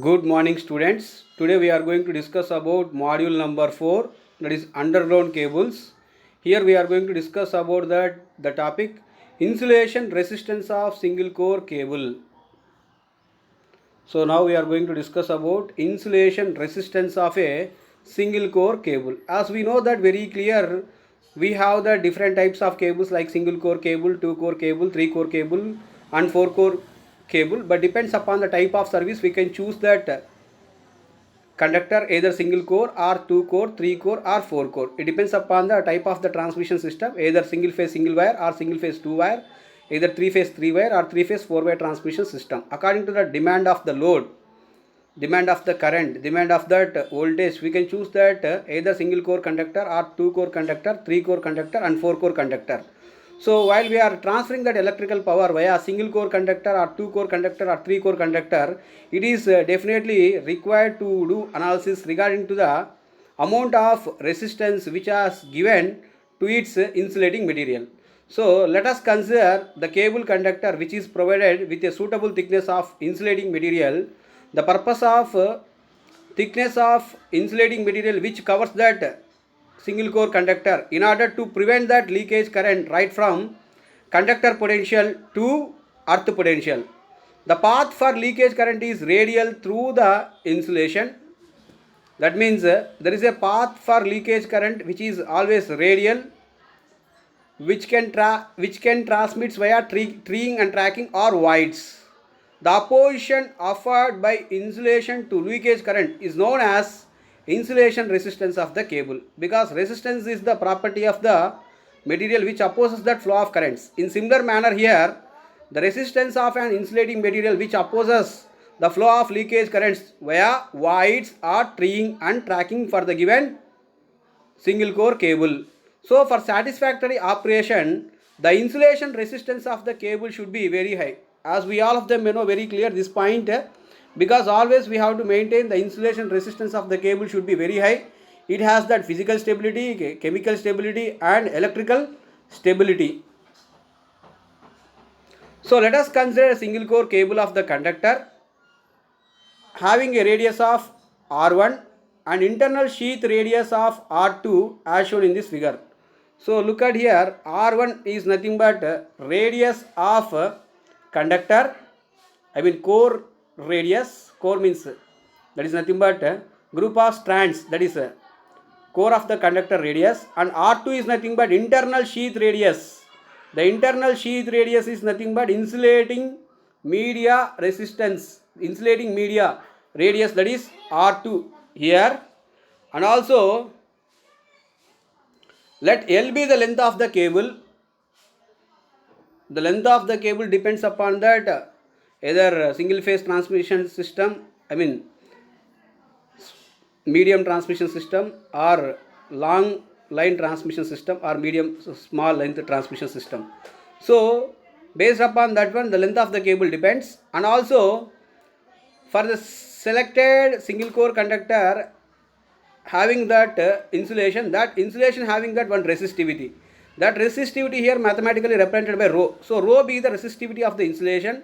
Good morning students. Today we are going to discuss about module number 4, that is underground cables. Here we are going to discuss about the topic insulation resistance of single core cable. So now we are going to discuss about insulation resistance of a single core cable. As we know that very clear, we have the different types of cables like single core cable, two core cable, three core cable and four core cable, but depends upon the type of service we can choose that conductor either single core or two core, three core or four core. It depends upon the type of the transmission system, either single phase single wire or single phase two wire, either three phase three wire or three phase four wire transmission system. According to the demand of the load, demand of the current, demand of that voltage, we can choose that either single core conductor or two core conductor, three core conductor and four core conductor. So while we are transferring that electrical power via single core conductor or two core conductor or three core conductor, it is definitely required to do analysis regarding to the amount of resistance which is given to its insulating material. So let us consider the cable conductor which is provided with a suitable thickness of insulating material. The purpose of thickness of insulating material which covers that single core conductor in order to prevent that leakage current right from conductor potential to earth potential. The path for leakage current is radial through the insulation. That means there is a path for leakage current which is always radial, which can transmits via treeing and tracking or voids. The opposition offered by insulation to leakage current is known as insulation resistance of the cable, because resistance is the property of the material which opposes that flow of currents. In similar manner here, the resistance of an insulating material which opposes the flow of leakage currents via voids or treeing and tracking for the given single core cable. So for satisfactory operation, the insulation resistance of the cable should be very high. As we all of them may know very clear this point, because always we have to maintain the insulation resistance of the cable should be very high. It has that physical stability, chemical stability and electrical stability. So let us consider a single core cable of the conductor having a radius of R1 and internal sheath radius of R2 as shown in this figure. So look at here, R1 is nothing but radius of conductor, core radius. Core means that is nothing but group of strands, that is core of the conductor radius, and R2 is nothing but internal sheath radius. The internal sheath radius is nothing but insulating media resistance, insulating media radius, that is R2 here. And also let L be the length of the cable. The length of the cable depends upon that either single phase transmission system, medium transmission system, or long line transmission system, or medium small length transmission system. So based upon that one, the length of the cable depends. And also for the selected single core conductor having that insulation having that one resistivity. That resistivity here mathematically represented by rho. So rho be the resistivity of the insulation.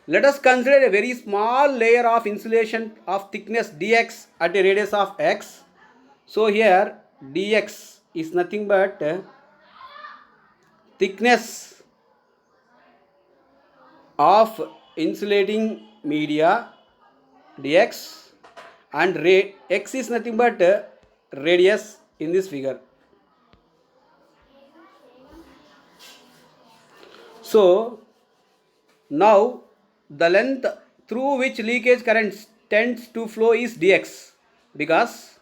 Let us consider a very small layer of insulation of thickness dx at a radius of x. So here dx is nothing but thickness of insulating media dx, and x is nothing but radius in this figure. So now the length through which leakage current tends to flow is dx, because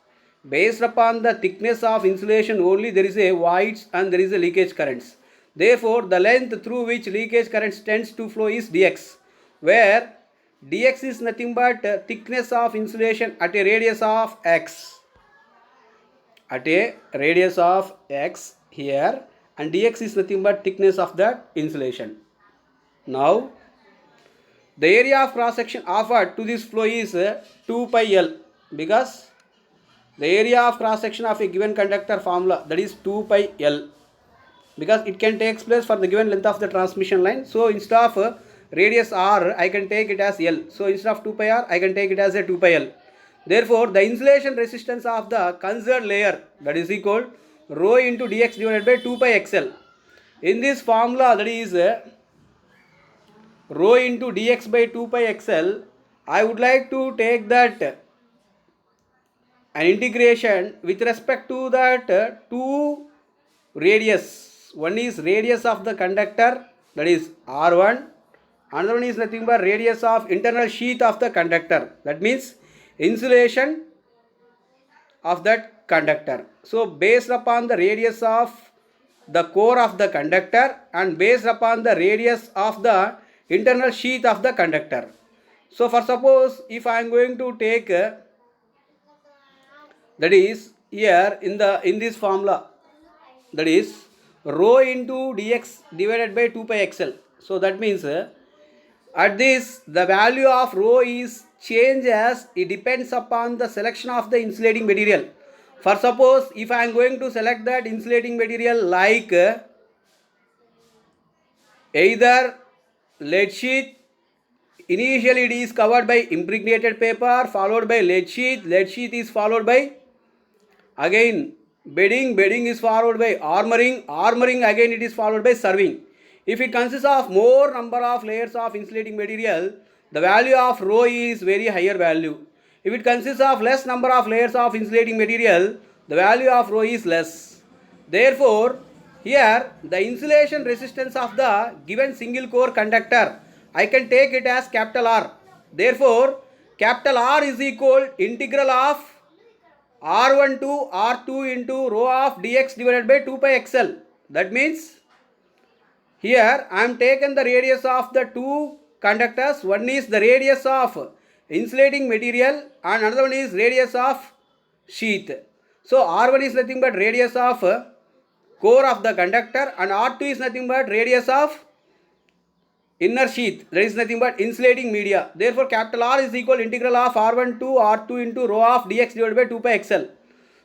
based upon the thickness of insulation only there is a voids and there is a leakage currents. Therefore the length through which leakage currents tends to flow is dx, where dx is nothing but thickness of insulation at a radius of x, at a radius of x here, and dx is nothing but thickness of that insulation. Now the area of cross section offered to this flow is 2 pi L, because the area of cross section of a given conductor formula, that is 2 pi L, because it can take place for the given length of the transmission line. So instead of radius r, I can take it as L. So instead of 2 pi r, I can take it as a 2 pi L. Therefore, the insulation resistance of the considered layer, that is equal rho into dx divided by 2 pi xl. In this formula, that is rho into dx by 2 pi xl, I would like to take that an integration with respect to that two radius. One is radius of the conductor, that is R1. Another one is nothing but radius of internal sheath of the conductor, that means insulation of that conductor. So based upon the radius of the core of the conductor and based upon the radius of the internal sheath of the conductor. So for suppose if I am going to take that is here in this formula, that is rho into dx divided by 2 pi xl. So that means at this the value of rho is changed as it depends upon the selection of the insulating material. For suppose if I am going to select that insulating material like either lead sheath, initially it is covered by impregnated paper followed by lead sheath is followed by again bedding is followed by armoring again it is followed by serving. If it consists of more number of layers of insulating material, the value of rho is very higher value. If it consists of less number of layers of insulating material, the value of rho is less. Therefore, here the insulation resistance of the given single core conductor, I can take it as capital R. Therefore, capital R is equal integral of R1 to R2 into rho of dx divided by 2 pi xl. That means here I am taken the radius of the two conductors. One is the radius of insulating material and another one is radius of sheath. So R1 is nothing but radius of core of the conductor and R2 is nothing but radius of inner sheath, that is nothing but insulating media. Therefore, capital R is equal integral of R1 to R2 into rho of dx divided by 2 pi xl.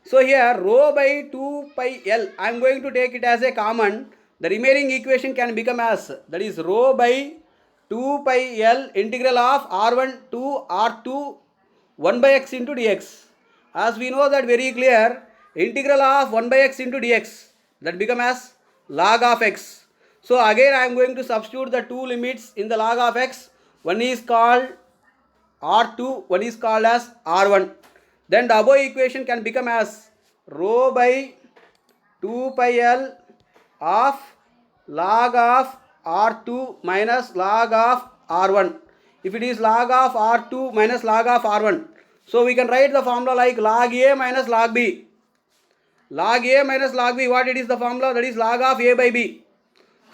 So here rho by 2 pi L, I am going to take it as a common. The remaining equation can become as, that is rho by 2 pi L integral of R1 to R2 1 by x into dx. As we know that very clear, integral of 1 by x into dx, that become as log of x. So again I am going to substitute the two limits in the log of x. One is called R2, one is called as R1. Then the above equation can become as rho by 2 pi L of log of R2 minus log of R1. If it is log of R2 minus log of R1, so we can write the formula like log A minus log B. Log A minus log B, what it is the formula? That is log of A by B.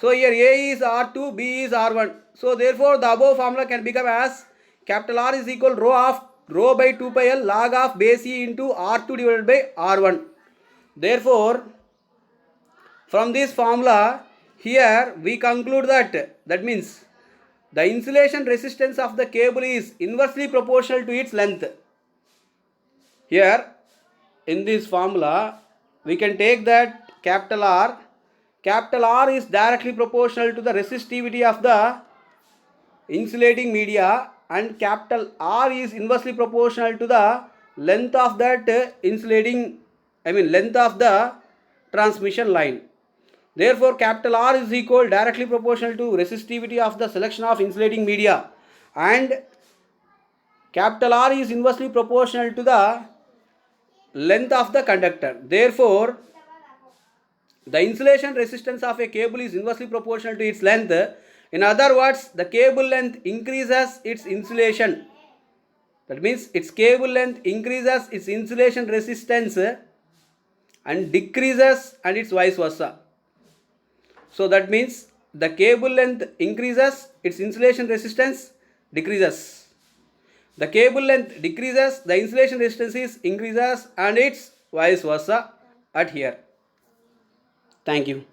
So here A is R2, B is R1. So therefore the above formula can become as capital R is equal rho by 2 pi L log of base E into R2 divided by R1. Therefore, from this formula, here we conclude that means the insulation resistance of the cable is inversely proportional to its length. Here in this formula, we can take that capital R. Capital R is directly proportional to the resistivity of the insulating media and capital R is inversely proportional to the length of that length of the transmission line. Therefore, capital R is equal directly proportional to resistivity of the selection of insulating media and capital R is inversely proportional to the length of the conductor. Therefore, the insulation resistance of a cable is inversely proportional to its length. In other words, the cable length increases its insulation. That means its cable length increases its insulation resistance and decreases and its vice versa. So that means the cable length increases, its insulation resistance decreases. The cable length decreases, the insulation resistance is increases and its vice versa at here. Thank you.